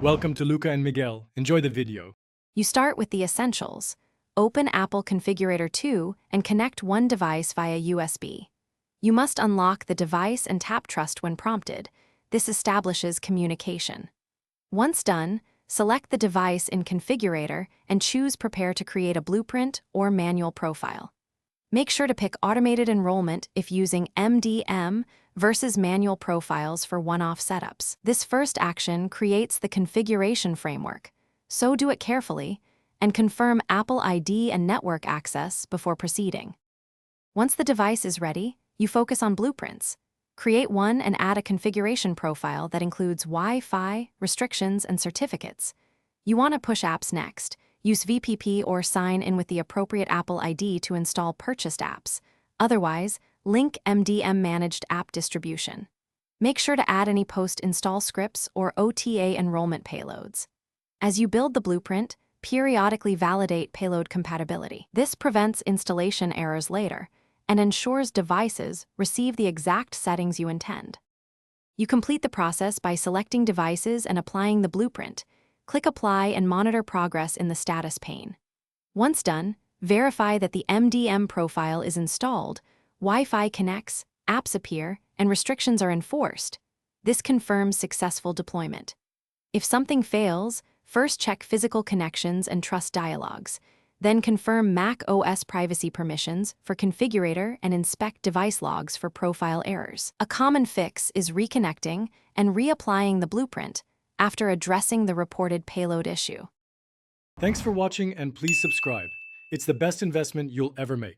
Welcome to Luca and Miguel. Enjoy the video. You start with the essentials. Open Apple Configurator 2 and connect one device via USB. You must unlock the device and tap Trust when prompted. This establishes communication. Once done, select the device in Configurator and choose Prepare to create a blueprint or manual profile. Make sure to pick Automated Enrollment if using MDM versus manual profiles for one-off setups. This first action creates the configuration framework, so do it carefully, and confirm Apple ID and network access before proceeding. Once the device is ready, you focus on blueprints. Create one and add a configuration profile that includes Wi-Fi, restrictions, and certificates. You want to push apps next. Use VPP or sign in with the appropriate Apple ID to install purchased apps. Otherwise, link MDM Managed App Distribution. Make sure to add any post-install scripts or OTA enrollment payloads. As you build the blueprint, periodically validate payload compatibility. This prevents installation errors later and ensures devices receive the exact settings you intend. You complete the process by selecting devices and applying the blueprint. Click Apply and monitor progress in the status pane. Once done, verify that the MDM profile is installed, Wi-Fi connects, apps appear, and restrictions are enforced. This confirms successful deployment. If something fails, first check physical connections and trust dialogues. Then confirm Mac OS privacy permissions for Configurator and inspect device logs for profile errors. A common fix is reconnecting and reapplying the blueprint after addressing the reported payload issue. Thanks for watching and please subscribe. It's the best investment you'll ever make.